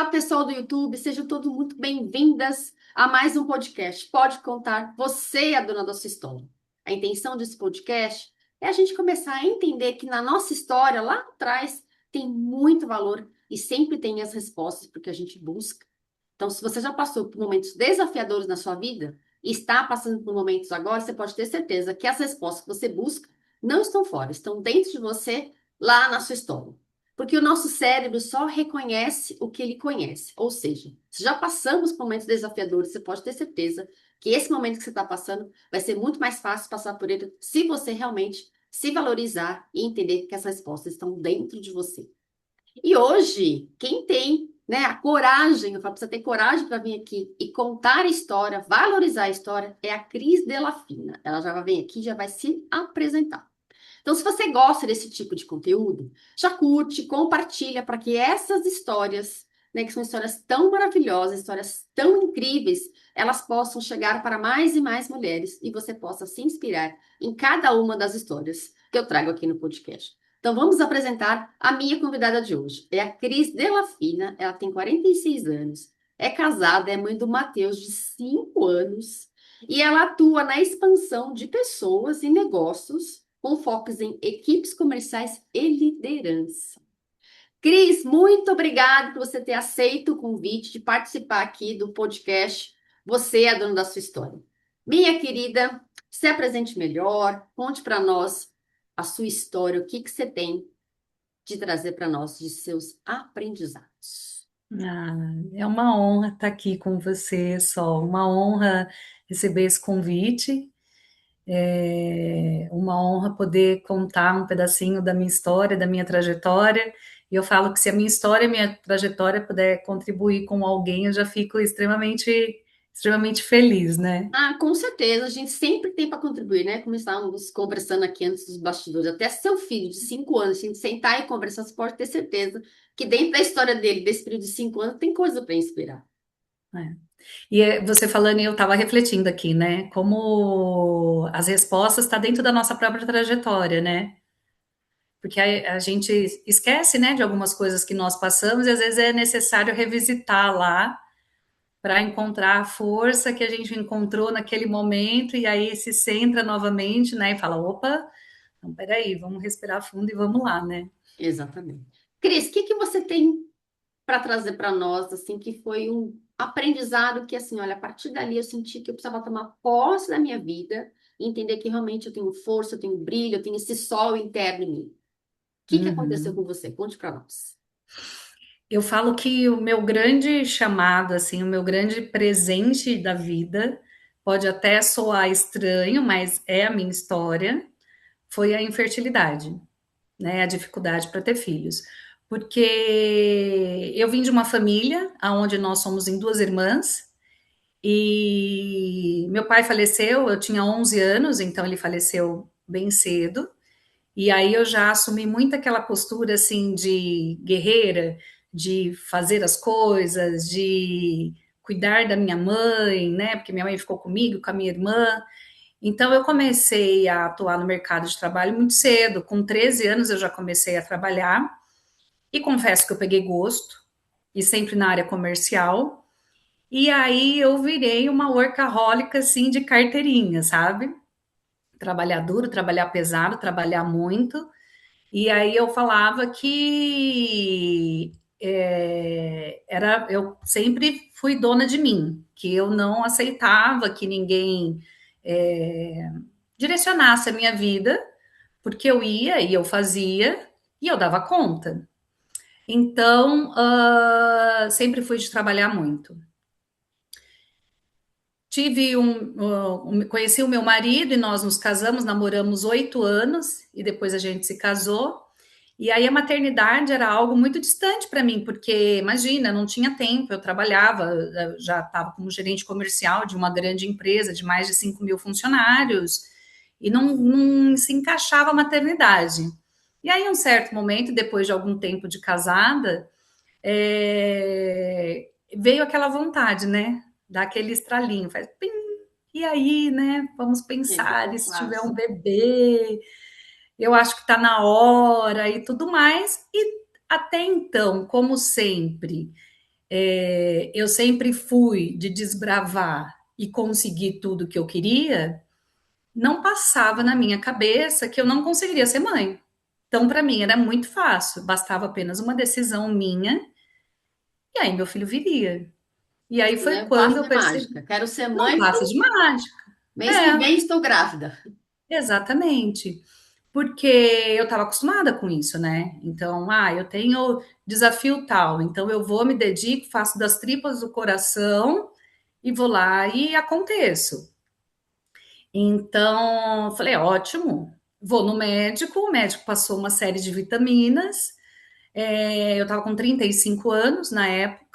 Olá, pessoal do YouTube, sejam todos muito bem-vindas a mais um podcast. Pode contar, você é a dona da sua história. A intenção desse podcast é a gente começar a entender que na nossa história, lá atrás, tem muito valor e sempre tem as respostas porque a gente busca. Então, se você já passou por momentos desafiadores na sua vida e está passando por momentos agora, você pode ter certeza que as respostas que você busca não estão fora, estão dentro de você, lá na sua história. Porque o nosso cérebro só reconhece o que ele conhece. Ou seja, se já passamos por momentos desafiadores, você pode ter certeza que esse momento que você está passando vai ser muito mais fácil passar por ele se você realmente se valorizar e entender que essas respostas estão dentro de você. E hoje, quem tem, né, a coragem, eu falo, precisa ter coragem para vir aqui e contar a história, valorizar a história, é a Cris Delafina. Ela já vai vir aqui, já vai se apresentar. Então, se você gosta desse tipo de conteúdo, já curte, compartilha para que essas histórias, né, que são histórias tão maravilhosas, histórias tão incríveis, elas possam chegar para mais e mais mulheres e você possa se inspirar em cada uma das histórias que eu trago aqui no podcast. Então, vamos apresentar a minha convidada de hoje. É a Cris Delafina, ela tem 46 anos, é casada, é mãe do Matheus, de 5 anos, e ela atua na expansão de pessoas e negócios com focos em equipes comerciais e liderança. Cris, muito obrigada por você ter aceito o convite de participar aqui do podcast. Você é a dona da sua história. Minha querida, se apresente melhor, conte para nós a sua história, o que que você tem de trazer para nós de seus aprendizados. Ah, é uma honra estar aqui com você, Sol. Uma honra receber esse convite. É uma honra poder contar um pedacinho da minha história, da minha trajetória. E eu falo que se a minha história, a minha trajetória puder contribuir com alguém, eu já fico extremamente feliz, né? Ah, com certeza, a gente sempre tem para contribuir, né? Como estávamos conversando aqui antes dos bastidores, até seu filho de 5 anos, a gente sentar e conversar, você pode ter certeza que dentro da história dele, desse período de 5 anos, tem coisa para inspirar. É. Você falando, e eu estava refletindo aqui, né? Como as respostas estão dentro da nossa própria trajetória, né? Porque a gente esquece, né, de algumas coisas que nós passamos e às vezes é necessário revisitar lá para encontrar a força que a gente encontrou naquele momento e aí se centra novamente, né, e fala, opa, então peraí, vamos respirar fundo e vamos lá, né? Exatamente. Cris, o que que você tem para trazer para nós, assim, que foi um aprendizado que, assim, olha, a partir dali eu senti que eu precisava tomar posse da minha vida e entender que realmente eu tenho força, eu tenho brilho, eu tenho esse sol interno em mim. O que que aconteceu com Uhum. você? Conte para nós. Eu falo que o meu grande chamado, assim, o meu grande presente da vida, pode até soar estranho, mas é a minha história, foi a infertilidade, né, a dificuldade para ter filhos. Porque eu vim de uma família onde nós somos em duas irmãs e meu pai faleceu, eu tinha 11 anos, então ele faleceu bem cedo. E aí eu já assumi muito aquela postura assim de guerreira, de fazer as coisas, de cuidar da minha mãe, né? Porque minha mãe ficou comigo, com a minha irmã. Então, eu comecei a atuar no mercado de trabalho muito cedo. Com 13 anos, eu já comecei a trabalhar. E confesso que eu peguei gosto, e sempre na área comercial. E aí, eu virei uma workaholic, assim, de carteirinha, sabe? Trabalhar duro, trabalhar pesado, trabalhar muito. E aí, eu falava que eu sempre fui dona de mim, que eu não aceitava que ninguém é, direcionasse a minha vida, porque eu ia e eu fazia e eu dava conta. Então, sempre fui de trabalhar muito. Conheci o meu marido e nós nos casamos, namoramos 8 anos e depois a gente se casou. E aí a maternidade era algo muito distante para mim, porque imagina, não tinha tempo, eu trabalhava, eu já estava como gerente comercial de uma grande empresa de mais de 5 mil funcionários, e não se encaixava a maternidade. E aí, um certo momento, depois de algum tempo de casada, veio aquela vontade, né? Dar aquele estralinho, faz pim, e aí, né? Vamos E aí pensar, ficou e se tiver fácil. um bebê, eu acho que está na hora e tudo mais. E até então, como sempre, eu sempre fui de desbravar e conseguir tudo que eu queria, não passava na minha cabeça que eu não conseguiria ser mãe. Então, para mim, era muito fácil, bastava apenas uma decisão minha, e aí meu filho viria. E aí Isso não foi é um quando passe eu de percebi, mágica. Quero ser não mãe, passa de mágica. mês que É, vem estou grávida. exatamente. Porque eu estava acostumada com isso, né? Então, eu tenho desafio tal, então eu vou, me dedico, faço das tripas do coração e vou lá e aconteço. Então, falei, ótimo, vou no médico, o médico passou uma série de vitaminas, eu estava com 35 anos na época,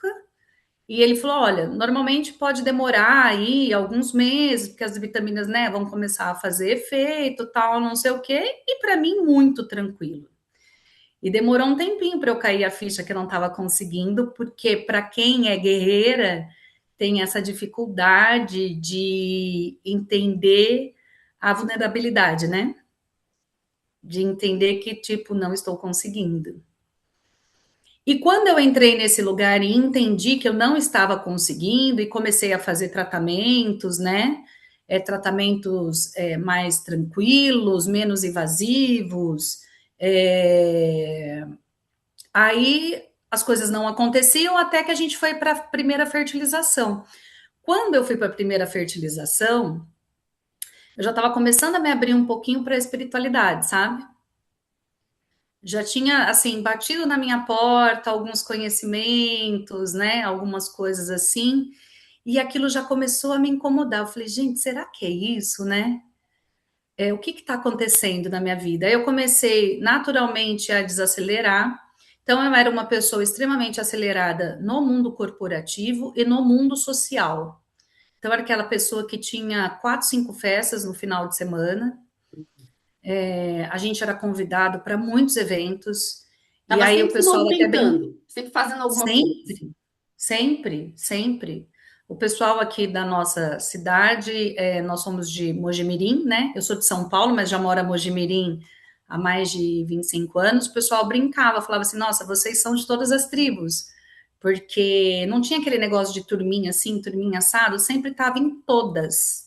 e ele falou: olha, normalmente pode demorar aí alguns meses, porque as vitaminas, né, vão começar a fazer efeito, tal, não sei o quê, e para mim, muito tranquilo. E demorou um tempinho para eu cair a ficha que eu não estava conseguindo, porque para quem é guerreira, tem essa dificuldade de entender a vulnerabilidade, né? De entender que, tipo, não estou conseguindo. E quando eu entrei nesse lugar e entendi que eu não estava conseguindo e comecei a fazer tratamentos, né? Tratamentos mais tranquilos, menos invasivos. Aí as coisas não aconteciam até que a gente foi para a primeira fertilização. Quando eu fui para a primeira fertilização, eu já estava começando a me abrir um pouquinho para a espiritualidade, sabe? Já tinha, assim, batido na minha porta alguns conhecimentos, né? Algumas coisas assim. E aquilo já começou a me incomodar. Eu falei, gente, será que é isso, né? O que está acontecendo na minha vida? Aí eu comecei naturalmente a desacelerar. Então, eu era uma pessoa extremamente acelerada no mundo corporativo e no mundo social. Então, era aquela pessoa que tinha 4, 5 festas no final de semana. A gente era convidado para muitos eventos. E Estava aí o sempre se pessoal até movimentando, sempre fazendo alguma coisa. sempre, sempre, sempre. O pessoal aqui da nossa cidade, nós somos de Mojimirim, né? Eu sou de São Paulo, mas já moro em Mojimirim há mais de 25 anos. O pessoal brincava, falava assim: nossa, vocês são de todas as tribos, porque não tinha aquele negócio de turminha assim, turminha assado, sempre estava em todas.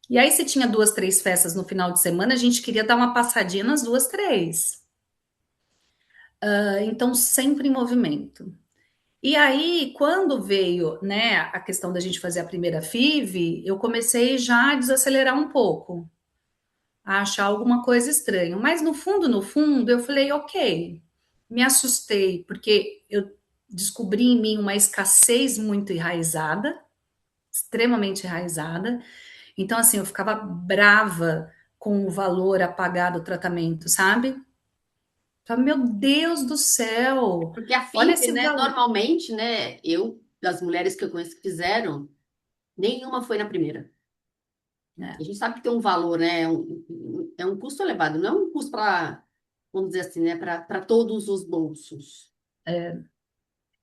E aí, se tinha 2, 3 festas no final de semana, a gente queria dar uma passadinha nas 2, 3. Então, sempre em movimento. E aí, quando veio, né, a questão da gente fazer a primeira FIV, eu comecei já a desacelerar um pouco, a achar alguma coisa estranha. Mas no fundo, eu falei, ok, me assustei, porque eu descobri em mim uma escassez muito enraizada, extremamente enraizada. Então, assim, eu ficava brava com o valor a pagar do tratamento, sabe? Falei, meu Deus do céu, Porque a olha FIV, esse né, valor. normalmente, né, das mulheres que eu conheço que fizeram, nenhuma foi na primeira. É. A gente sabe que tem um valor, né, é um custo elevado, não é um custo para, vamos dizer assim, né, para todos os bolsos.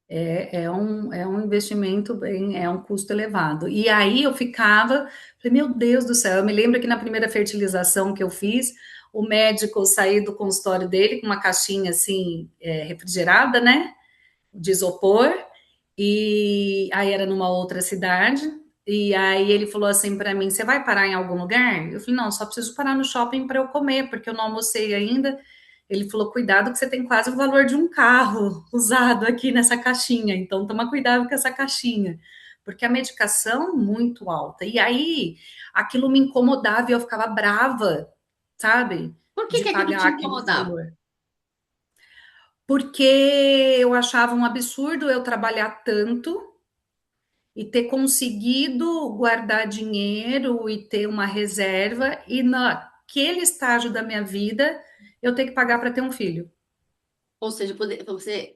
É um investimento bem, é um custo elevado. E aí eu ficava, falei, meu Deus do céu, eu me lembro que na primeira fertilização que eu fiz, o médico saiu do consultório dele com uma caixinha assim, refrigerada, né, de isopor, e aí era numa outra cidade, e aí ele falou assim para mim, você vai parar em algum lugar? Eu falei, não, só preciso parar no shopping para eu comer, porque eu não almocei ainda. Ele falou: cuidado, que você tem quase o valor de um carro usado aqui nessa caixinha. Então, toma cuidado com essa caixinha, porque a medicação é muito alta. E aí, aquilo me incomodava e eu ficava brava, sabe? Por que De que aquilo te pagar aquele incomodava? valor. Porque eu achava um absurdo eu trabalhar tanto e ter conseguido guardar dinheiro e ter uma reserva, e naquele estágio da minha vida eu ter que pagar para ter um filho. Ou seja, você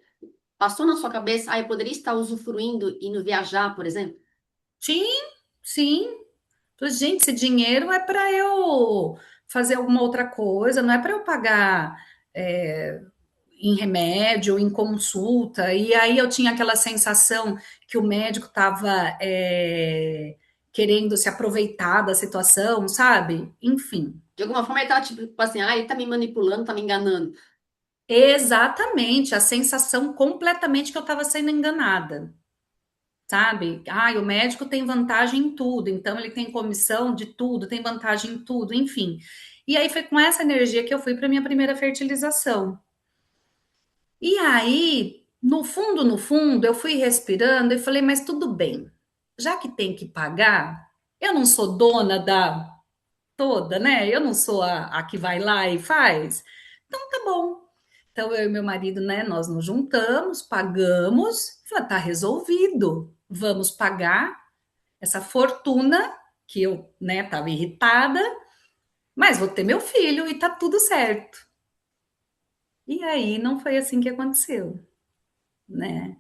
passou na sua cabeça, eu poderia estar usufruindo, indo viajar, por exemplo? Sim, sim. Falei, gente, esse dinheiro é para eu fazer alguma outra coisa, não é para eu pagar é, em remédio, em consulta. E aí eu tinha aquela sensação que o médico estava querendo se aproveitar da situação, sabe? Enfim. De alguma forma ele estava tipo assim, ele tá me manipulando, tá me enganando. Exatamente, a sensação completamente que eu estava sendo enganada, sabe? Ah, o médico tem vantagem em tudo, então ele tem comissão de tudo, tem vantagem em tudo, enfim. E aí foi com essa energia que eu fui para minha primeira fertilização. E aí, no fundo, eu fui respirando e falei, mas tudo bem, já que tem que pagar, eu não sou dona da toda, né? Eu não sou a que vai lá e faz. Então tá bom. Então eu e meu marido, né, nós nos juntamos, pagamos, falei, tá resolvido. Vamos pagar essa fortuna que eu, né, tava irritada, mas vou ter meu filho e tá tudo certo. E aí não foi assim que aconteceu, né?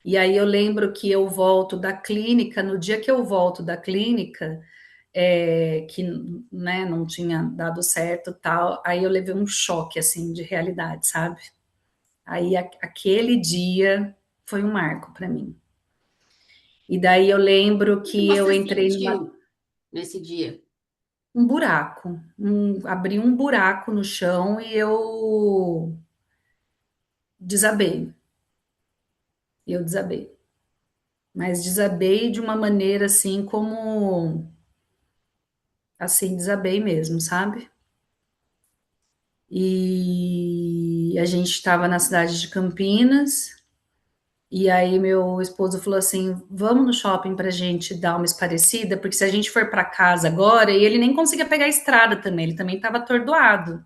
E aí eu lembro que eu volto da clínica, no dia que eu volto da clínica, que né, não tinha dado certo tal, aí eu levei um choque assim de realidade, sabe? Aí aquele dia foi um marco para mim. E daí eu lembro O que que eu você entrei numa sentiu nesse dia? um buraco, abri um buraco no chão e eu desabei. Eu desabei. Mas desabei de uma maneira assim como assim, desabei mesmo, sabe? E a gente estava na cidade de Campinas, e aí meu esposo falou assim: vamos no shopping para a gente dar uma esparecida, porque se a gente for para casa agora, e ele nem conseguia pegar a estrada também, ele também estava atordoado.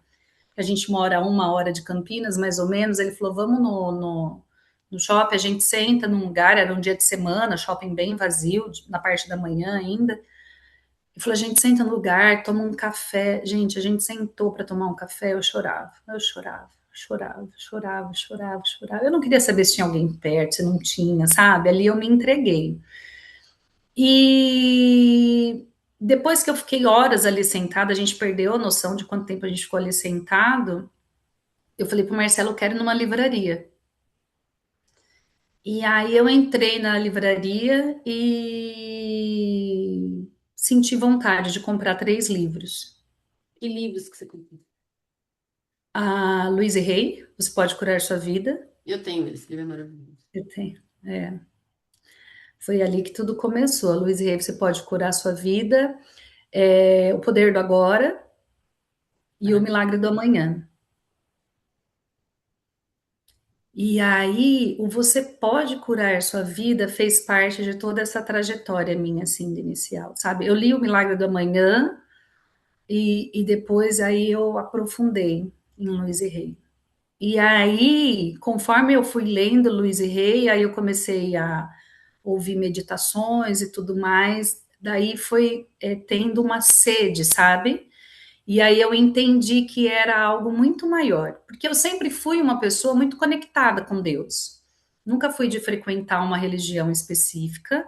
A gente mora a 1 hora de Campinas, mais ou menos. Ele falou: vamos no shopping, a gente senta num lugar, era um dia de semana, shopping bem vazio, na parte da manhã ainda. Ele falou: a gente senta no lugar, toma um café. Gente, a gente sentou para tomar um café, eu chorava, chorava, chorava, chorava, chorava. Eu não queria saber se tinha alguém perto, se não tinha, sabe? Ali eu me entreguei. E depois que eu fiquei horas ali sentada, a gente perdeu a noção de quanto tempo a gente ficou ali sentado. Eu falei pro Marcelo, eu quero ir numa livraria. E aí eu entrei na livraria e senti vontade de comprar 3 livros. Que livros que você comprou? A Louise Hay, Você Pode Curar Sua Vida. Eu tenho esse livro, é maravilhoso. Eu tenho. Foi ali que tudo começou. A Louise Hay, Você Pode Curar Sua Vida. O Poder do Agora e O Maravilhoso. Milagre do Amanhã. E aí, o Você Pode Curar Sua Vida fez parte de toda essa trajetória minha, assim, de inicial, sabe? Eu li O Milagre do Amanhã e depois aí eu aprofundei em Louise Hay. E aí, conforme eu fui lendo Louise Hay, aí eu comecei a ouvir meditações e tudo mais. Daí foi tendo uma sede, sabe? E aí eu entendi que era algo muito maior, porque eu sempre fui uma pessoa muito conectada com Deus. Nunca fui de frequentar uma religião específica,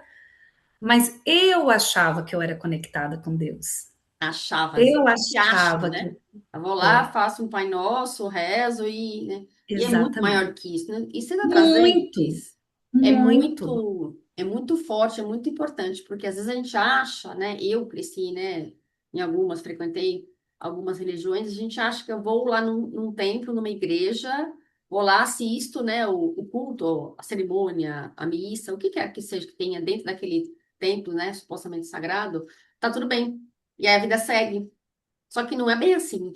mas eu achava que eu era conectada com Deus. Achava, às vezes Eu a gente acha, achava né? que Eu vou lá, é, faço um Pai Nosso, rezo e, né? E é muito maior exatamente. do que isso, né? E você está trazendo, Muito, Cris, muito. é muito forte, é muito importante, porque às vezes a gente acha, né? Eu cresci, né? Em algumas, frequentei algumas religiões, a gente acha que eu vou lá num templo, numa igreja, vou lá, assisto, né? O culto, a cerimônia, a missa, o que quer que seja que tenha dentro daquele templo, né? Supostamente sagrado, tá tudo bem. E aí a vida segue. Só que não é bem assim.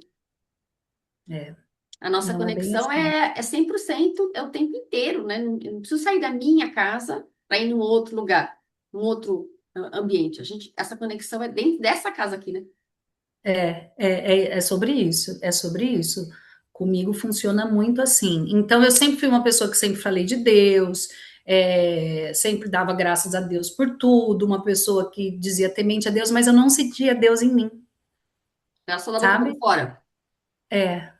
É, A nossa não é bem conexão assim. é 100%, é o tempo inteiro, né? Eu não preciso sair da minha casa para ir num outro lugar, num outro ambiente. Essa conexão é dentro dessa casa aqui, né? É sobre isso, é sobre isso. Comigo funciona muito assim. Então, eu sempre fui uma pessoa que sempre falei de Deus, sempre dava graças a Deus por tudo, uma pessoa que dizia temente a Deus, mas eu não sentia Deus em mim, Ela só da boca para sabe? fora. É.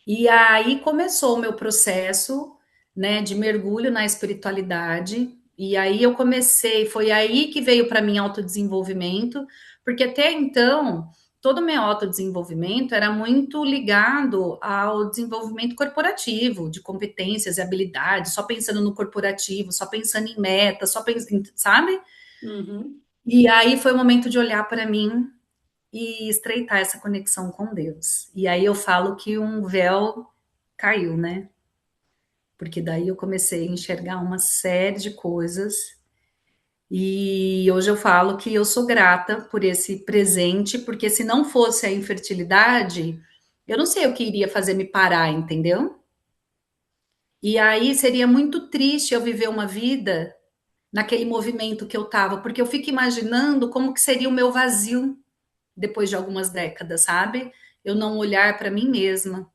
E aí começou o meu processo, né, de mergulho na espiritualidade. E aí eu comecei, foi aí que veio para mim autodesenvolvimento, porque até então todo o meu autodesenvolvimento era muito ligado ao desenvolvimento corporativo, de competências e habilidades, só pensando no corporativo, só pensando em metas, só pensando, sabe? Uhum. E aí foi o momento de olhar para mim e estreitar essa conexão com Deus. E aí eu falo que um véu caiu, né? Porque daí eu comecei a enxergar uma série de coisas e hoje eu falo que eu sou grata por esse presente, porque se não fosse a infertilidade, eu não sei o que iria fazer me parar, entendeu? E aí seria muito triste eu viver uma vida naquele movimento que eu estava, porque eu fico imaginando como que seria o meu vazio depois de algumas décadas, sabe? Eu não olhar para mim mesma.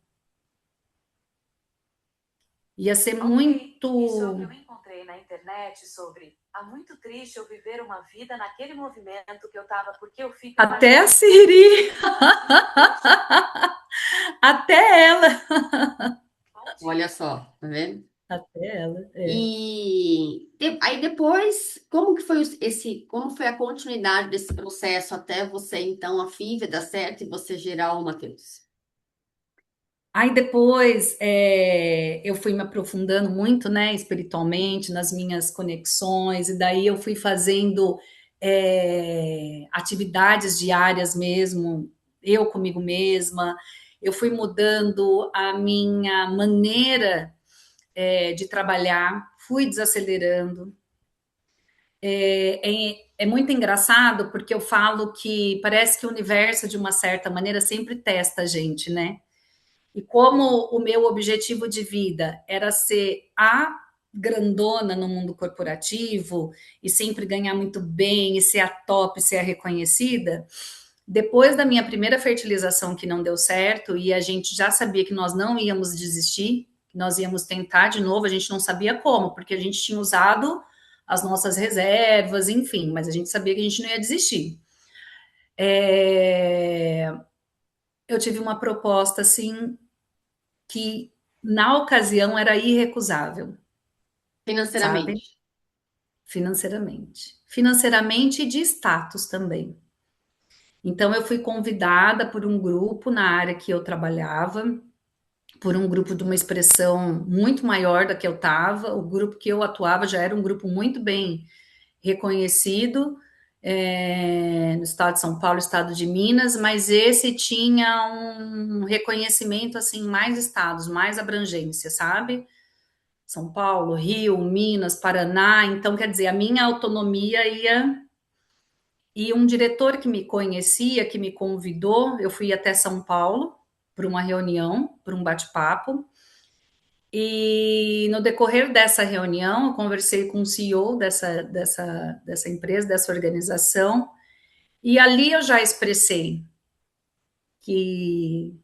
Ia ser Ok, isso é o que muito. eu encontrei na internet sobre. Há muito triste eu viver uma vida naquele movimento que eu tava, porque eu fico Até a imaginando Siri, como até ela. bom Olha dia. só, tá vendo? Até ela, é. Aí depois, como que foi como foi a continuidade desse processo até você, então, a FIV dar certo e você gerar o Matheus? Aí depois eu fui me aprofundando muito, né, espiritualmente, nas minhas conexões, e daí eu fui fazendo atividades diárias mesmo, eu comigo mesma, eu fui mudando a minha maneira de trabalhar, fui desacelerando. É muito engraçado porque eu falo que parece que o universo, de uma certa maneira, sempre testa a gente, né? E como o meu objetivo de vida era ser a grandona no mundo corporativo e sempre ganhar muito bem e ser a top, ser a reconhecida, depois da minha primeira fertilização que não deu certo e a gente já sabia que nós não íamos desistir, que nós íamos tentar de novo, a gente não sabia como, porque a gente tinha usado as nossas reservas, enfim, mas a gente sabia que a gente não ia desistir. É, eu tive uma proposta assim que na ocasião era irrecusável, sabe? Financeiramente. Financeiramente. Financeiramente e de status também. Então eu fui convidada por um grupo na área que eu trabalhava, por um grupo de uma expressão muito maior da que eu estava. O grupo que eu atuava já era um grupo muito bem reconhecido no estado de São Paulo, estado de Minas, mas esse tinha um reconhecimento assim mais estados, mais abrangência, sabe? São Paulo, Rio, Minas, Paraná. Então, quer dizer, a minha autonomia ia. E um diretor que me conhecia, que me convidou, eu fui até São Paulo para uma reunião, para um bate-papo. E no decorrer dessa reunião, eu conversei com o CEO dessa empresa, dessa organização, e ali eu já expressei que,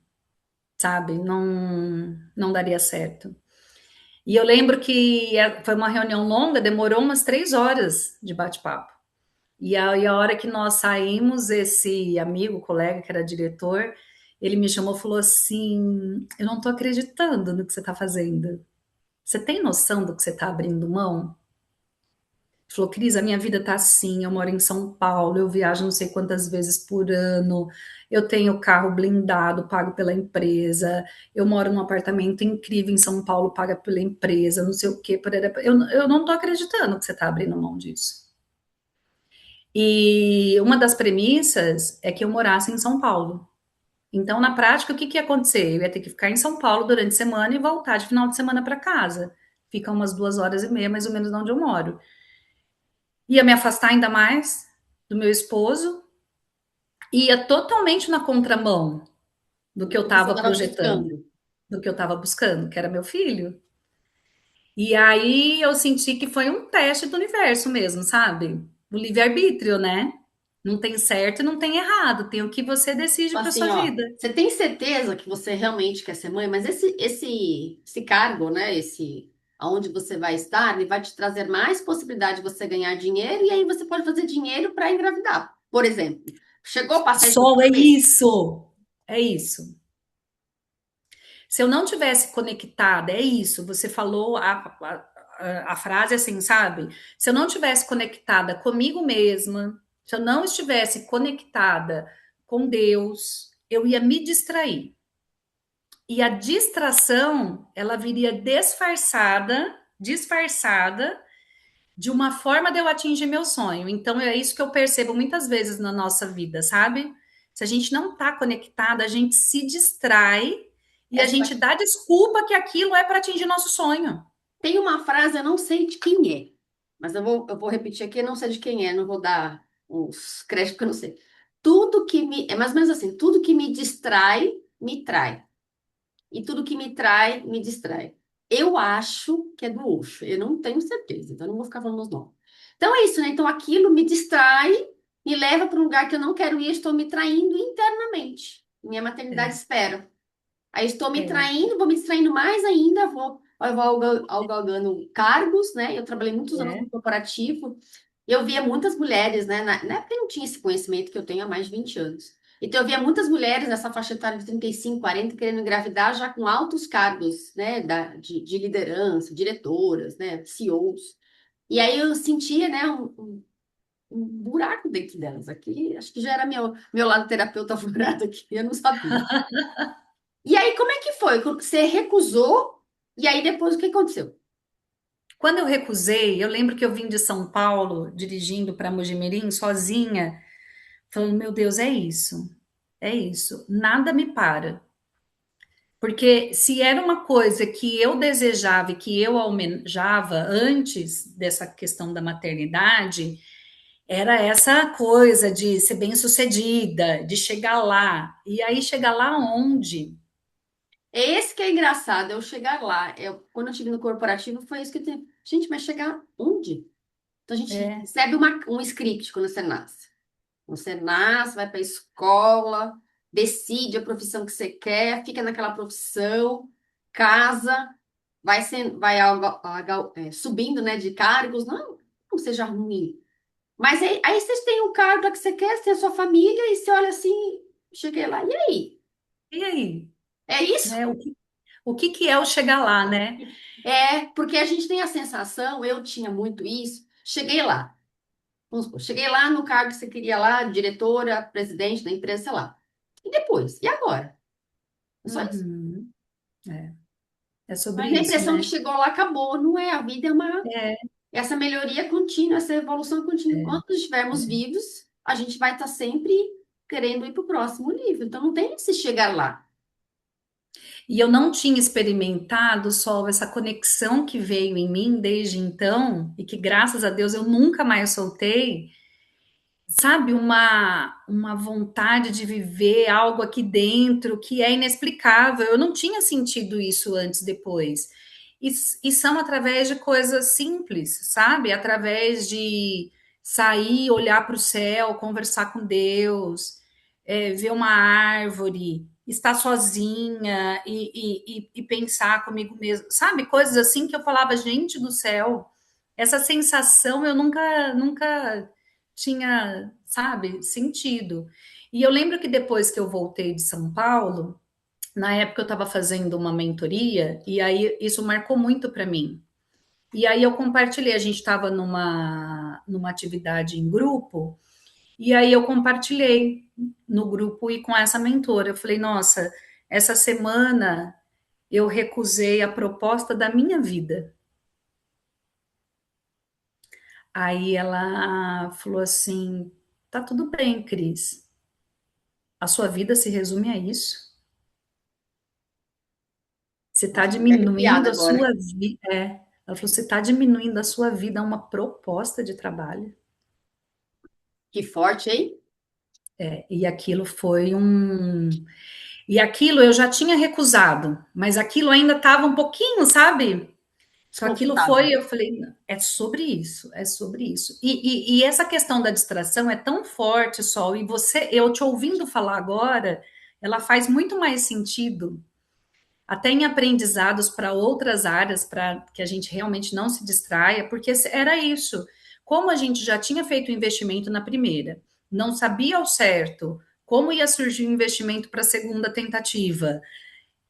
sabe, não daria certo. E eu lembro que foi uma reunião longa, demorou umas 3 horas de bate-papo. E aí, a hora que nós saímos, esse amigo, colega, que era diretor, ele me chamou e falou assim: Eu não estou acreditando no que você está fazendo. Você tem noção do que você está abrindo mão? Ele falou, Cris, a minha vida tá assim. Eu moro em São Paulo, eu viajo não sei quantas vezes por ano, eu tenho carro blindado, pago pela empresa, eu moro num apartamento incrível em São Paulo, paga pela empresa, não sei o quê. Eu não tô acreditando que você está abrindo mão disso. E uma das premissas é que eu morasse em São Paulo. Então, na prática, o que que ia acontecer? Eu ia ter que ficar em São Paulo durante a semana e voltar de final de semana para casa. Fica umas 2 horas e meia, mais ou menos, de onde eu moro. Ia me afastar ainda mais do meu esposo, ia totalmente na contramão do que eu O que você estava estava projetando, buscando. do que eu estava buscando, que era meu filho. E aí eu senti que foi um teste do universo mesmo, sabe? O livre-arbítrio, né? Não tem certo e não tem errado, tem o que você decide para Assim, sua ó, vida. você tem certeza que você realmente quer ser mãe, mas esse cargo, né, aonde você vai estar, ele vai te trazer mais possibilidade de você ganhar dinheiro e aí você pode fazer dinheiro para engravidar. Por exemplo, chegou a passar isso na Sol, sua é cabeça? isso. É isso. Se eu não tivesse conectada, é isso. Você falou a frase assim, sabe? Se eu não tivesse conectada comigo mesma, se eu não estivesse conectada com Deus, eu ia me distrair. E a distração, ela viria disfarçada de uma forma de eu atingir meu sonho. Então é isso que eu percebo muitas vezes na nossa vida, sabe? Se a gente não está conectada, a gente se distrai E a gente dá desculpa que aquilo é para atingir nosso sonho. Tem uma frase, eu não sei de quem é, mas eu vou repetir aqui, eu não sei de quem é, não vou dar os créditos porque eu não sei. Tudo que me. É mais ou menos assim: tudo que me distrai, me trai. E tudo que me trai, me distrai. Eu acho que é do Osho, eu não tenho certeza, então eu não vou ficar falando os nomes. Então é isso, né? Então aquilo me distrai, me leva para um lugar que eu não quero ir, estou me traindo internamente. Minha maternidade É, espera. Aí estou me é, traindo, vou me distraindo mais ainda, vou galgando cargos, né? Eu trabalhei muitos anos no é. corporativo, e eu via muitas mulheres, né? Na época eu não tinha esse conhecimento que eu tenho há mais de 20 anos. Então eu via muitas mulheres nessa faixa etária de 35, 40 querendo engravidar já com altos cargos, né? De liderança, diretoras, né? CEOs. E aí eu sentia, né? Um buraco dentro delas aqui. Acho que já era meu lado terapeuta furado aqui, eu não sabia. E aí, como é que foi? Você recusou, e aí depois o que aconteceu? Quando eu recusei, eu lembro que eu vim de São Paulo dirigindo para Mojimirim sozinha, falando: meu Deus, é isso, nada me para. Porque se era uma coisa que eu desejava e que eu almejava antes dessa questão da maternidade, era essa coisa de ser bem-sucedida, de chegar lá. E aí chegar lá onde? É esse que é engraçado, eu chegar lá. Quando eu estive no corporativo, foi isso que eu tenho. Gente, mas chegar onde? Então a gente É, recebe um script quando você nasce. Você nasce, vai para a escola, decide a profissão que você quer, fica naquela profissão, casa, vai subindo, né, de cargos. Não seja ruim. Mas aí vocês têm o cargo que você quer, você tem a sua família, e você olha assim, cheguei lá, e aí? e aí? É isso? Né? O que que é o chegar lá, né? É, porque a gente tem a sensação, eu tinha muito isso, cheguei lá. Vamos supor, cheguei lá no cargo que você queria lá, diretora, presidente da empresa, sei lá. E depois? E agora? É só isso. Uhum, é, é sobre Mas a isso, impressão que né? chegou lá acabou. Não é, a vida é uma É, essa melhoria contínua, essa evolução contínua. é. Enquanto estivermos vivos, a gente vai estar sempre querendo ir para o próximo nível. Então não tem esse chegar lá. E eu não tinha experimentado só essa conexão que veio em mim desde então, e que graças a Deus eu nunca mais soltei, sabe, uma vontade de viver algo aqui dentro que é inexplicável. Eu não tinha sentido isso antes, depois. E são através de coisas simples, sabe? Através de sair, olhar para o céu, conversar com Deus, ver uma árvore, estar sozinha e pensar comigo mesmo, sabe? Coisas assim que eu falava: gente do céu, essa sensação eu nunca tinha, sabe, sentido. E eu lembro que depois que eu voltei de São Paulo, na época eu estava fazendo uma mentoria, e aí isso marcou muito para mim. E aí eu compartilhei, a gente estava numa atividade em grupo, e aí eu compartilhei no grupo e com essa mentora. Eu falei: nossa, essa semana eu recusei a proposta da minha vida. Aí ela falou assim: tá tudo bem, Cris. A sua vida se resume a isso. Você está Nossa, tô até diminuindo arrepiada a agora. sua vida. É. Ela falou: você está diminuindo a sua vida a uma proposta de trabalho. Que forte, hein? E aquilo foi um. E aquilo eu já tinha recusado, mas aquilo ainda estava um pouquinho, sabe? Então aquilo Desconfortável. foi, eu falei: é sobre isso, é sobre isso. E essa questão da distração é tão forte, Sol, e você, eu te ouvindo falar agora, ela faz muito mais sentido até em aprendizados para outras áreas, para que a gente realmente não se distraia, porque era isso. Como a gente já tinha feito o investimento na primeira, não sabia ao certo como ia surgir o investimento para a segunda tentativa.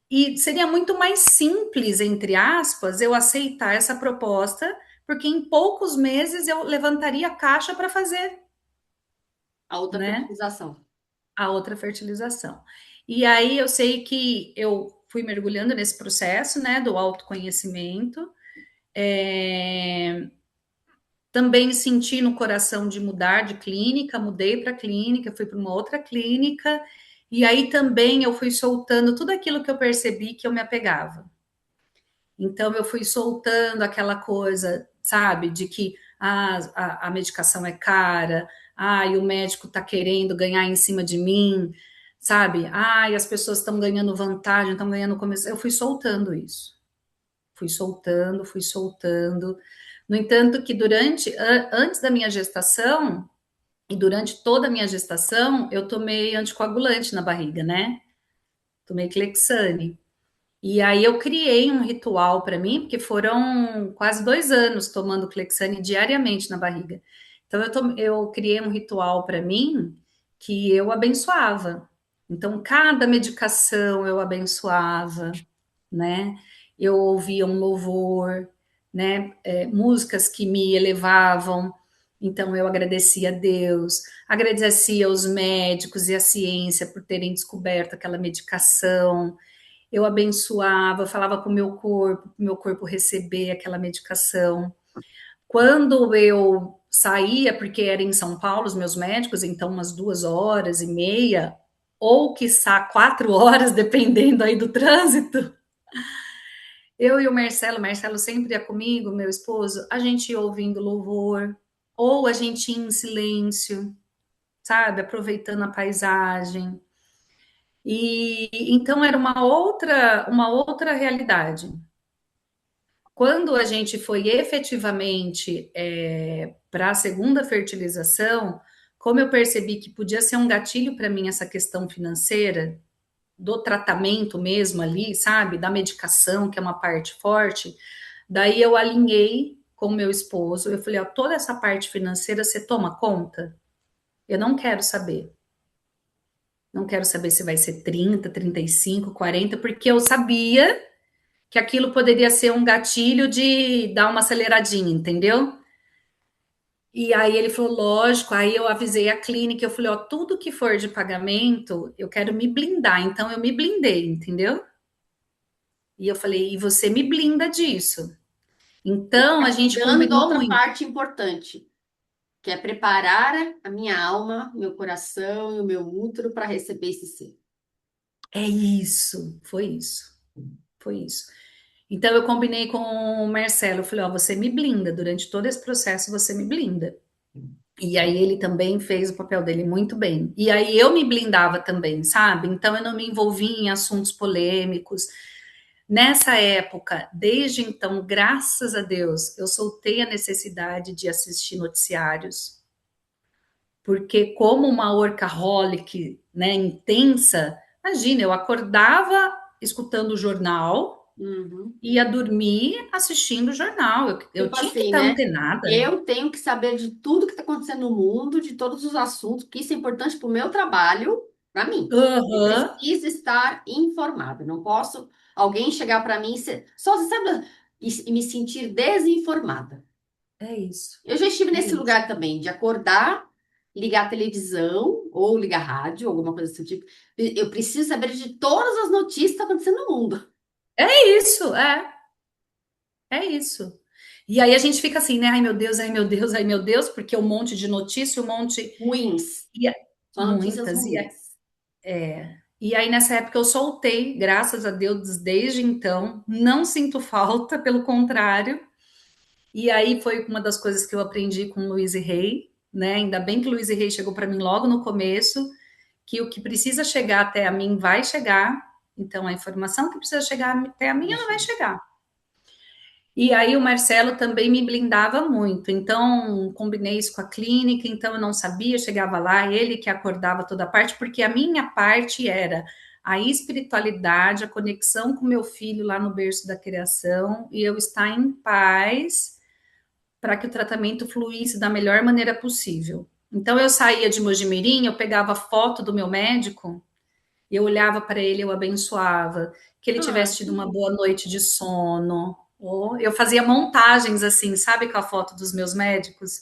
E seria muito mais simples, entre aspas, eu aceitar essa proposta, porque em poucos meses eu levantaria a caixa para fazer, A outra né? fertilização. A outra fertilização. E aí eu sei que eu fui mergulhando nesse processo, né, do autoconhecimento. Também senti no coração de mudar de clínica, mudei para clínica, fui para uma outra clínica E aí também eu fui soltando tudo aquilo que eu percebi que eu me apegava. Então eu fui soltando aquela coisa, sabe, de que a medicação é cara, e o médico está querendo ganhar em cima de mim, sabe? E as pessoas estão ganhando vantagem, estão ganhando comissão. Eu fui soltando isso. Fui soltando, fui soltando. No entanto, que antes da minha gestação, e durante toda a minha gestação, eu tomei anticoagulante na barriga, né? Tomei Clexane. E aí eu criei um ritual para mim, porque foram quase 2 anos tomando Clexane diariamente na barriga. Então eu criei um ritual para mim que eu abençoava. Então cada medicação eu abençoava, né? Eu ouvia um louvor, né? Músicas que me elevavam. Então eu agradecia a Deus, agradecia aos médicos e à ciência por terem descoberto aquela medicação. Eu abençoava, falava para o meu corpo receber aquela medicação. Quando eu saía, porque era em São Paulo, os meus médicos, então umas 2 horas e meia, ou quiçá 4 horas, dependendo aí do trânsito, eu e o Marcelo sempre ia comigo, meu esposo, a gente ia ouvindo louvor, ou a gente ia em silêncio, sabe, aproveitando a paisagem. E então era uma outra realidade. Quando a gente foi efetivamente para a segunda fertilização, como eu percebi que podia ser um gatilho para mim essa questão financeira, do tratamento mesmo ali, sabe? Da medicação, que é uma parte forte, daí eu alinhei com o meu esposo, eu falei, ó, toda essa parte financeira você toma conta? Eu não quero saber. Não quero saber se vai ser 30, 35, 40, porque eu sabia que aquilo poderia ser um gatilho de dar uma aceleradinha, entendeu? E aí ele falou, lógico, aí eu avisei a clínica, eu falei, ó, tudo que for de pagamento, eu quero me blindar, então eu me blindei, entendeu? E eu falei, e você me blinda disso. Então a gente Cuidando da combinou outra muito. parte importante, que é preparar a minha alma, meu coração e o meu útero para receber esse ser. É isso, foi isso, foi isso. Então eu combinei com o Marcelo, eu falei, ó, você me blinda, durante todo esse processo você me blinda. E aí ele também fez o papel dele muito bem. E aí eu me blindava também, sabe? Então eu não me envolvia em assuntos polêmicos. Nessa época, desde então, graças a Deus, eu soltei a necessidade de assistir noticiários, porque como uma workaholic, né, intensa, imagina, eu acordava escutando o jornal, Uhum. ia dormir assistindo o jornal. Eu Tipo tinha que assim, estar né? antenada. Eu tenho que saber de tudo que está acontecendo no mundo, de todos os assuntos, porque isso é importante para o meu trabalho, para mim. Eu Aham, preciso estar informada. Não posso alguém chegar para mim só você sabe e me sentir desinformada. é isso, Eu já estive é nesse isso. lugar também, de acordar, ligar a televisão ou ligar a rádio, alguma coisa desse tipo. Eu preciso saber de todas as notícias que estão acontecendo no mundo. É isso, é isso. E aí a gente fica assim, né? Ai meu Deus, ai meu Deus, ai meu Deus, porque um monte de notícia, um monte. Ruins. E Só notícias muitas. ruins. E aí nessa época eu soltei, graças a Deus, desde então. Não sinto falta, pelo contrário. E aí foi uma das coisas que eu aprendi com Luiz e Rei, né? Ainda bem que Luiz e Rei chegou para mim logo no começo, que o que precisa chegar até a mim vai chegar. Então a informação que precisa chegar até a mim, ela vai chegar. E aí o Marcelo também me blindava muito. Então, combinei isso com a clínica, então eu não sabia, chegava lá, ele que acordava toda a parte, porque a minha parte era a espiritualidade, a conexão com meu filho lá no berço da criação e eu estar em paz para que o tratamento fluísse da melhor maneira possível. Então eu saía de Mojimirim, eu pegava foto do meu médico, eu olhava para ele, eu abençoava, que ele Ah, tivesse que tido uma lindo. boa noite de sono. Ou eu fazia montagens assim, sabe, com a foto dos meus médicos,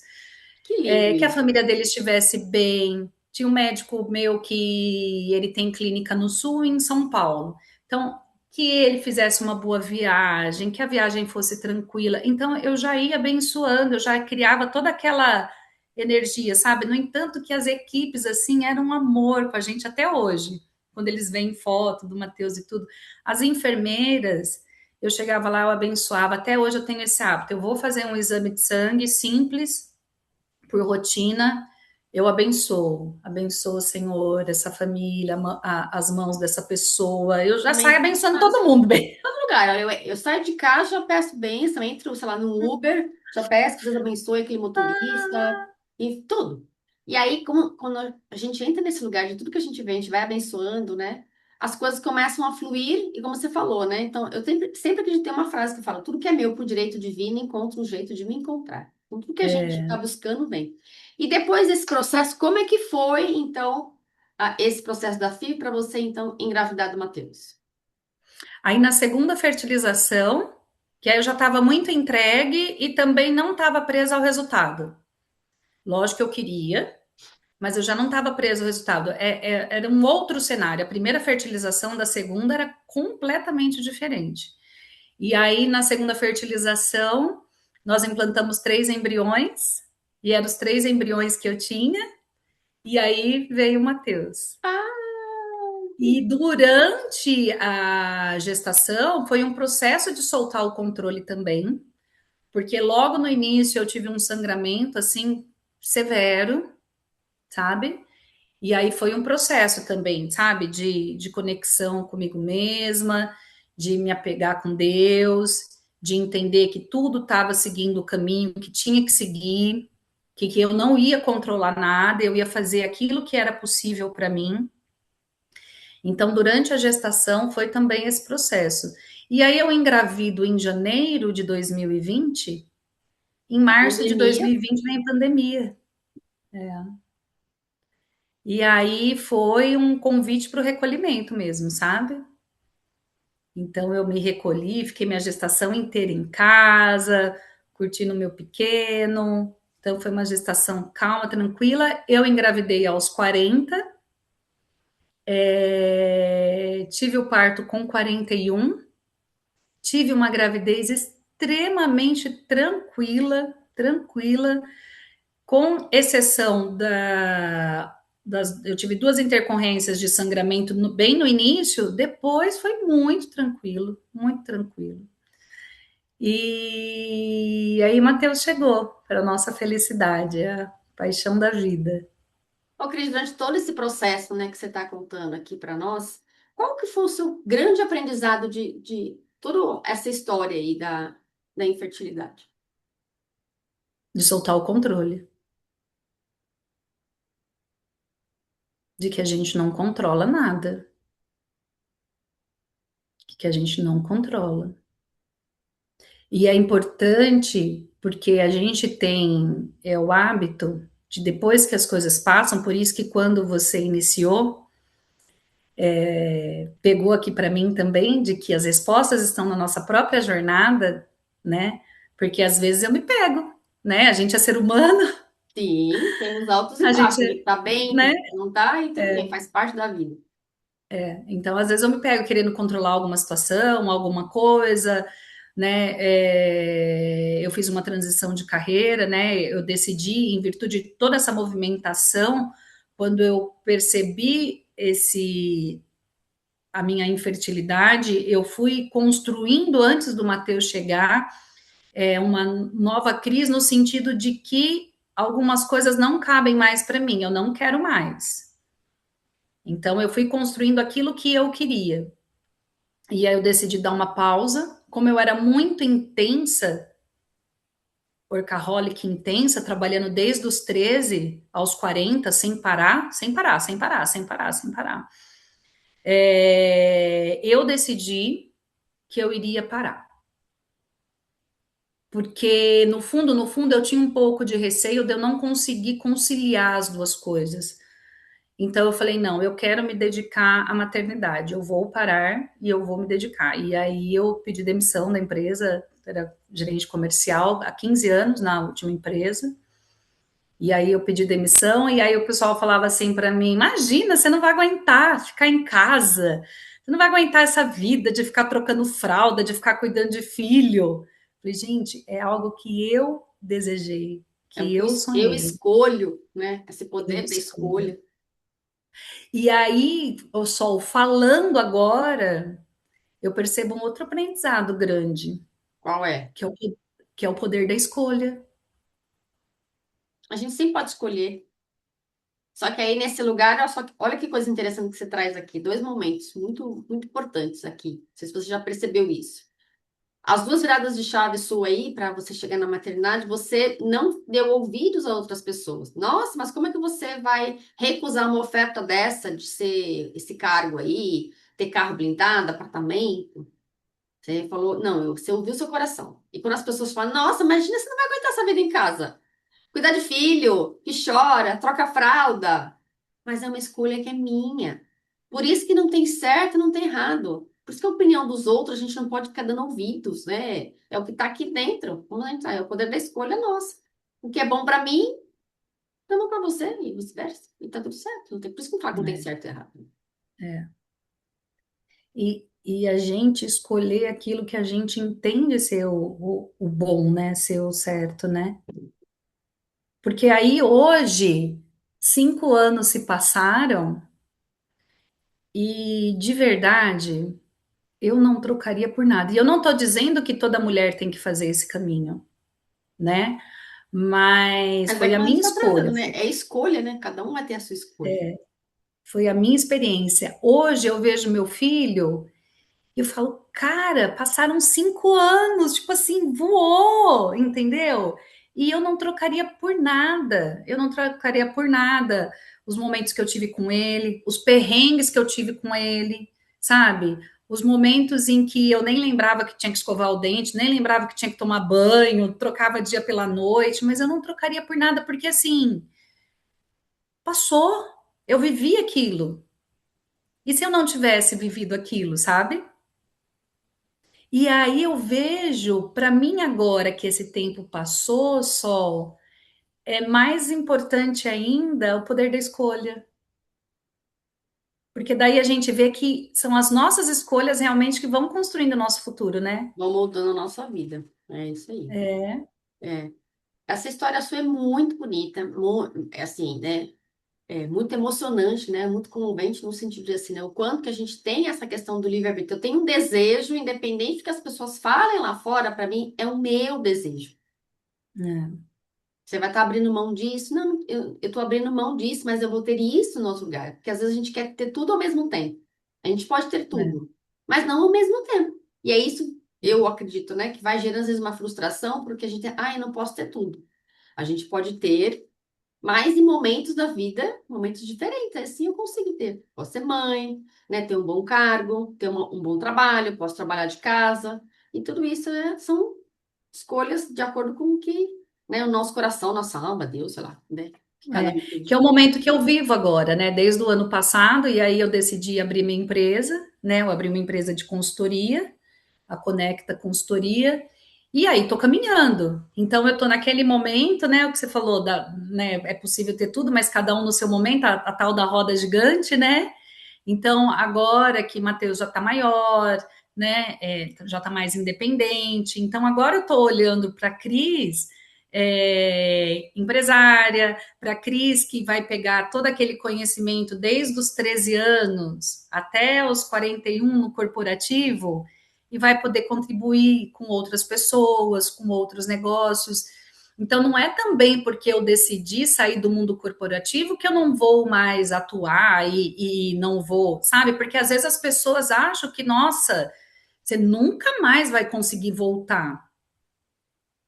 Que lindo que a isso. família dele estivesse bem. Tinha um médico meu que ele tem clínica no Sul e em São Paulo. Então, que ele fizesse uma boa viagem, que a viagem fosse tranquila. Então, eu já ia abençoando, eu já criava toda aquela energia, sabe? No entanto, que as equipes assim eram um amor com a gente até hoje. quando eles veem foto do Matheus e tudo. As enfermeiras, eu chegava lá, eu abençoava. Até hoje eu tenho esse hábito. Eu vou fazer um exame de sangue simples, por rotina, eu abençoo, Senhor, essa família, as mãos dessa pessoa. Eu já saio Também abençoando todo mundo bem. todo lugar. Eu saio de casa, já peço bênção, entro, sei lá, no Uber, já peço que Deus abençoe aquele motorista, e tudo. E aí, quando a gente entra nesse lugar de tudo que a gente vê, a gente vai abençoando, né? As coisas começam a fluir, e como você falou, né? Então, eu sempre acreditei uma frase que fala: tudo que é meu por direito divino encontra um jeito de me encontrar. Então, tudo que a gente está buscando vem. E depois desse processo, como é que foi, então, esse processo da FIV para você, então, engravidar do Matheus? Aí na segunda fertilização, que aí eu já estava muito entregue e também não estava presa ao resultado. Lógico que eu queria, mas eu já não estava presa ao resultado. Era um outro cenário. A primeira fertilização da segunda era completamente diferente. E aí, na segunda fertilização, nós implantamos 3 embriões, e eram os 3 embriões que eu tinha, e aí veio o Matheus. E durante a gestação, foi um processo de soltar o controle também, porque logo no início eu tive um sangramento assim severo, sabe? E aí foi um processo também, sabe? De conexão comigo mesma, de me apegar com Deus, de entender que tudo estava seguindo o caminho que tinha que seguir, que eu não ia controlar nada, eu ia fazer aquilo que era possível para mim. Então, durante a gestação, foi também esse processo. E aí, eu engravido em janeiro de 2020, em março de Pandemia. 2020 vem a pandemia. E aí foi um convite para o recolhimento mesmo, sabe? Então eu me recolhi, fiquei minha gestação inteira em casa, curtindo o meu pequeno. Então foi uma gestação calma, tranquila. Eu engravidei aos 40, tive o parto com 41, tive uma gravidez extremamente tranquila, com exceção eu tive 2 intercorrências de sangramento bem no início, depois foi muito tranquilo, muito tranquilo. E aí Matheus chegou, para nossa felicidade, a paixão da vida. Ô, Cris, durante todo esse processo, né, que você está contando aqui para nós, qual que foi o seu grande aprendizado de toda essa história aí da infertilidade? De soltar o controle, de que a gente não controla nada, que a gente não controla. E é importante porque a gente tem o hábito de, depois que as coisas passam, por isso que quando você iniciou, pegou aqui para mim também, de que as respostas estão na nossa própria jornada, né? Porque às vezes eu me pego, né? A gente é ser humano, Sim, tem os altos e a baixos, tem gente, que tá bem, tem né? que não tá, e tudo bem, faz parte da vida. Então, às vezes eu me pego querendo controlar alguma situação, alguma coisa, né? Eu fiz uma transição de carreira, né? Eu decidi, em virtude de toda essa movimentação, quando eu percebi a minha infertilidade, eu fui construindo antes do Matheus chegar, uma nova crise no sentido de que algumas coisas não cabem mais para mim, eu não quero mais. Então, eu fui construindo aquilo que eu queria. E aí eu decidi dar uma pausa. Como eu era muito intensa, workaholic intensa, trabalhando desde os 13 aos 40, sem parar, sem parar, sem parar, sem parar, sem parar. Eu decidi que eu iria parar. Porque, no fundo, eu tinha um pouco de receio de eu não conseguir conciliar as duas coisas. Então eu falei, não, eu quero me dedicar à maternidade, eu vou parar e eu vou me dedicar. E aí eu pedi demissão da empresa, era gerente comercial há 15 anos na última empresa. E aí eu pedi demissão e aí o pessoal falava assim para mim: "Imagina, você não vai aguentar ficar em casa. Você não vai aguentar essa vida de ficar trocando fralda, de ficar cuidando de filho". Eu falei, gente, é algo que eu desejei, É o que que eu eu sonhei. escolho, né? Esse Eu poder da escolho. escolha. E aí, o Sol, falando agora, eu percebo um outro aprendizado grande, Qual é? que é que é o poder da escolha. A gente sempre pode escolher. Só que aí nesse lugar, olha que coisa interessante que você traz aqui. Dois momentos muito, muito importantes aqui. Não sei se você já percebeu isso. As duas viradas de chave sua aí, para você chegar na maternidade, você não deu ouvidos a outras pessoas. Nossa, mas como é que você vai recusar uma oferta dessa de ser esse cargo aí, ter carro blindado, apartamento? Você falou, não, você ouviu seu coração. E quando as pessoas falam, nossa, imagina, você não vai aguentar essa vida em casa. Cuidar de filho, que chora, troca fralda. Mas é uma escolha que é minha. Por isso que não tem certo, não tem errado. Por isso que a opinião dos outros a gente não pode ficar dando ouvidos, né? É o que está aqui dentro. Vamos entrar, é o poder da escolha nossa. O que é bom para mim, é bom para você e vice-versa. E tá tudo certo. Não tem, por isso que eu falo que não tem Né? certo e errado. É. E a gente escolher aquilo que a gente entende ser o bom, né? Ser o certo, né? Porque aí hoje, 5 anos se passaram e de verdade eu não trocaria por nada. E eu não estou dizendo que toda mulher tem que fazer esse caminho, né? Mas Mas é foi a como a gente minha está tratando, escolha, né? É escolha, né? Cada um vai ter a sua escolha. foi a minha experiência. Hoje eu vejo meu filho e eu falo, cara, passaram 5 anos, tipo assim, voou, entendeu? E eu não trocaria por nada, eu não trocaria por nada os momentos que eu tive com ele, os perrengues que eu tive com ele, sabe? Os momentos em que eu nem lembrava que tinha que escovar o dente, nem lembrava que tinha que tomar banho, trocava dia pela noite, mas eu não trocaria por nada, porque assim, passou, eu vivi aquilo. E se eu não tivesse vivido aquilo, sabe? E aí eu vejo, para mim agora que esse tempo passou, Sol, é mais importante ainda o poder da escolha. Porque daí a gente vê que são as nossas escolhas realmente que vão construindo o nosso futuro, né? Vão moldando a nossa vida. É isso aí. É, É. Essa história sua é muito bonita, é assim, né? É muito emocionante, né? Muito comovente no sentido de assim, né? O quanto que a gente tem essa questão do livre-arbítrio. Eu tenho um desejo, independente do que as pessoas falem lá fora, para mim, é o meu desejo. é, Você vai estar abrindo mão disso? Não, eu estou abrindo mão disso, mas eu vou ter isso no outro lugar. Porque às vezes a gente quer ter tudo ao mesmo tempo. A gente pode ter é, tudo, mas não ao mesmo tempo. E é isso, eu acredito, né? Que vai gerando às vezes uma frustração, porque a gente, eu não posso ter tudo. A gente pode ter. Mas em momentos da vida, momentos diferentes, assim eu consigo ter. Posso ser mãe, né, ter um bom cargo, ter um bom trabalho, posso trabalhar de casa. E tudo isso são escolhas de acordo com o que, né, o nosso coração, nossa alma, Deus, sei lá, né, que cada um que é entende. o momento que eu vivo agora, né? Desde o ano passado, e aí eu decidi abrir minha empresa, né? Eu abri uma empresa de consultoria, a Conecta Consultoria, e aí tô caminhando. Então eu tô naquele momento, né, o que você falou, né, é possível ter tudo, mas cada um no seu momento, a tal da roda gigante, né? Então agora que Matheus já tá maior, né, já tá mais independente, então agora eu tô olhando para a Cris, empresária, para a Cris que vai pegar todo aquele conhecimento desde os 13 anos até os 41 no corporativo, e vai poder contribuir com outras pessoas, com outros negócios. Então, não é também porque eu decidi sair do mundo corporativo que eu não vou mais atuar e não vou, sabe? Porque às vezes as pessoas acham que, nossa, você nunca mais vai conseguir voltar,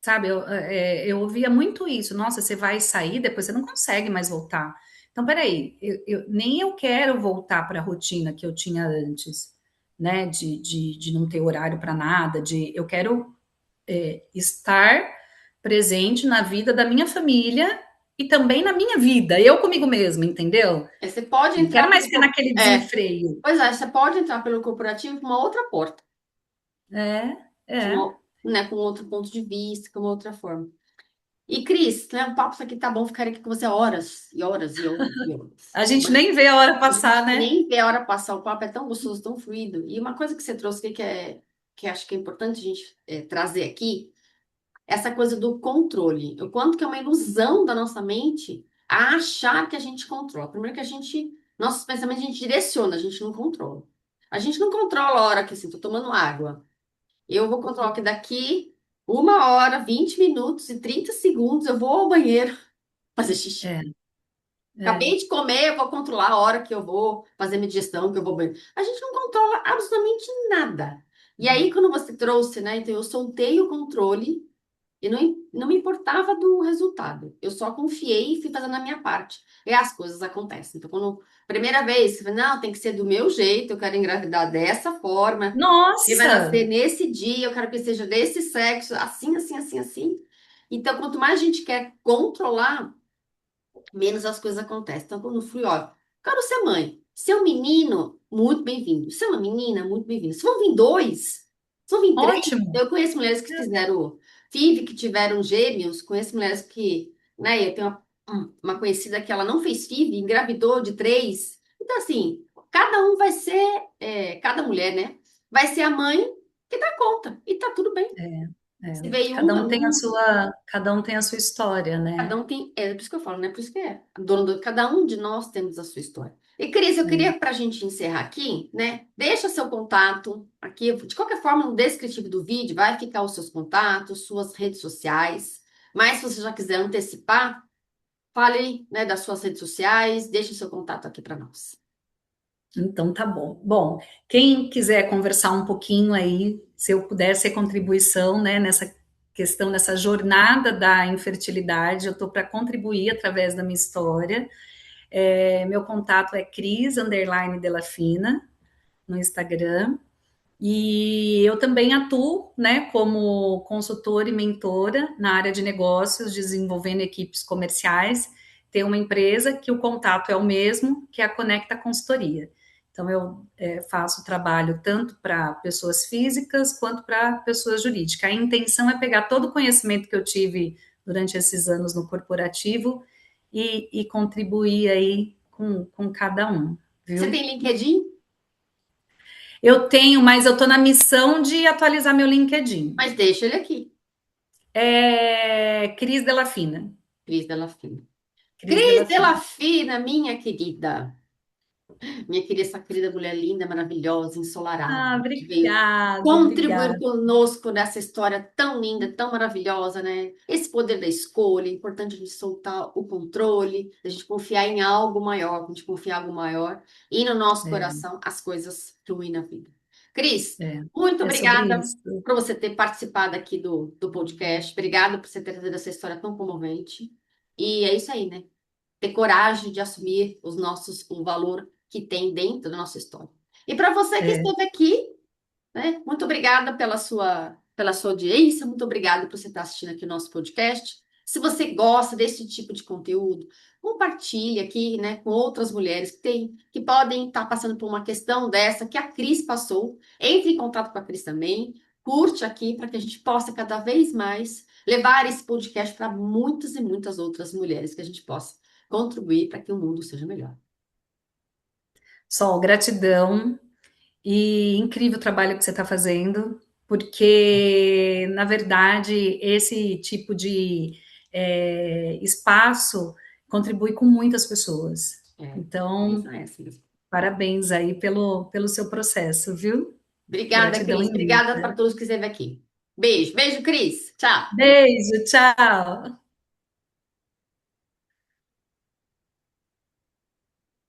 sabe? Eu ouvia muito isso, nossa, você vai sair, depois você não consegue mais voltar. Então, peraí, nem eu quero voltar para a rotina que eu tinha antes, né? De não ter horário para nada, eu quero estar presente na vida da minha família e também na minha vida, eu comigo mesma, entendeu? Você pode Não quero entrar mais ter pelo, naquele desenfreio. pois é, você pode entrar pelo corporativo por uma outra porta, É, de é. né, com outro ponto de vista, com uma outra forma. E Cris, né, o papo isso aqui tá bom, ficaria aqui com você horas e horas e horas e horas. A gente nem vê a hora A gente passar, né? nem vê a hora passar, o papo é tão gostoso, tão fluido. E uma coisa que você trouxe aqui que acho que é importante a gente trazer aqui, essa coisa do controle. O quanto que é uma ilusão da nossa mente a achar que a gente controla. Primeiro que a gente Nossos pensamentos a gente direciona, a gente não controla. A gente não controla a hora que assim, tô tomando água. Eu vou controlar que daqui 1 hora, 20 minutos e 30 segundos eu vou ao banheiro fazer xixi. É, é. Acabei de comer, eu vou controlar a hora que eu vou fazer minha digestão, que eu vou ao banheiro. A gente não controla absolutamente nada. E aí, quando você trouxe, né? Então, eu soltei o controle e não me importava do resultado. Eu só confiei e fui fazendo a minha parte. E as coisas acontecem. Então, quando primeira vez, você fala, não, tem que ser do meu jeito, eu quero engravidar dessa forma. Ele vai Nossa! nascer nesse dia, eu quero que ele seja desse sexo, assim, assim, assim, assim. Então, quanto mais a gente quer controlar, menos as coisas acontecem. Então, quando eu fui, ó, quero ser mãe. Se é um menino, muito bem-vindo. Se é uma menina, muito bem-vindo. Se vão vir dois, se vão vir três, Ótimo! eu conheço mulheres que fizeram FIV, que tiveram gêmeos, conheço mulheres que, né, eu tenho uma conhecida que ela não fez FIV, engravidou de três. Então, assim, cada um vai ser, cada mulher, né, vai ser a mãe que dá conta. E tá tudo bem. É. Se veio uma, Cada um tem a sua história, cada né? um tem. É por isso que eu falo, né? Por isso que é. Cada um de nós temos a sua história. E, Cris, eu É. queria, para a gente encerrar aqui, né? Deixa seu contato aqui. De qualquer forma, no descritivo do vídeo vai ficar os seus contatos, suas redes sociais. Mas se você já quiser antecipar, fale, né, das suas redes sociais, deixe seu contato aqui para nós. Então tá bom. Bom, quem quiser conversar um pouquinho aí, se eu puder ser contribuição, né, nessa questão, nessa jornada da infertilidade, eu estou para contribuir através da minha história. Meu contato é Cris_Delafina no Instagram. E eu também atuo, né, como consultora e mentora na área de negócios, desenvolvendo equipes comerciais. Tem uma empresa que o contato é o mesmo, que é a Conecta Consultoria. Então, eu faço trabalho tanto para pessoas físicas quanto para pessoas jurídicas. A intenção é pegar todo o conhecimento que eu tive durante esses anos no corporativo e contribuir aí com cada um, Você viu? tem LinkedIn? Eu tenho, mas eu estou na missão de atualizar meu LinkedIn. Mas deixa ele aqui, É Cris Delafina. Cris Delafina. Cris Cris Delafina. Delafina, minha querida. Minha querida, essa querida mulher linda, maravilhosa, ensolarada, Ah, que veio obrigada, contribuir obrigada. conosco nessa história tão linda, tão maravilhosa, né? Esse poder da escolha, é importante a gente soltar o controle, a gente confiar em algo maior, a gente confiar em algo maior, e no nosso É, coração as coisas fluem na vida. Cris, é, muito é sobre obrigada isso. por você ter participado aqui do podcast, obrigada por você ter trazido essa história tão comovente, e é isso aí, né? Ter coragem de assumir o valor que tem dentro da nossa história. E para você que É, esteve aqui, né, muito obrigada pela sua audiência, muito obrigada por você estar assistindo aqui o nosso podcast. Se você gosta desse tipo de conteúdo, compartilhe aqui, né, com outras mulheres que podem estar passando por uma questão dessa que a Cris passou. Entre em contato com a Cris também, curte aqui para que a gente possa cada vez mais levar esse podcast para muitas e muitas outras mulheres que a gente possa contribuir para que o mundo seja melhor. Sol, gratidão e incrível o trabalho que você está fazendo, porque, na verdade, esse tipo de espaço contribui com muitas pessoas. É, Então, isso é assim mesmo. parabéns aí pelo seu processo, viu? Obrigada, Gratidão Cris. Obrigada para imensa. todos que esteve aqui. Beijo, beijo, Cris. Tchau. Beijo, tchau.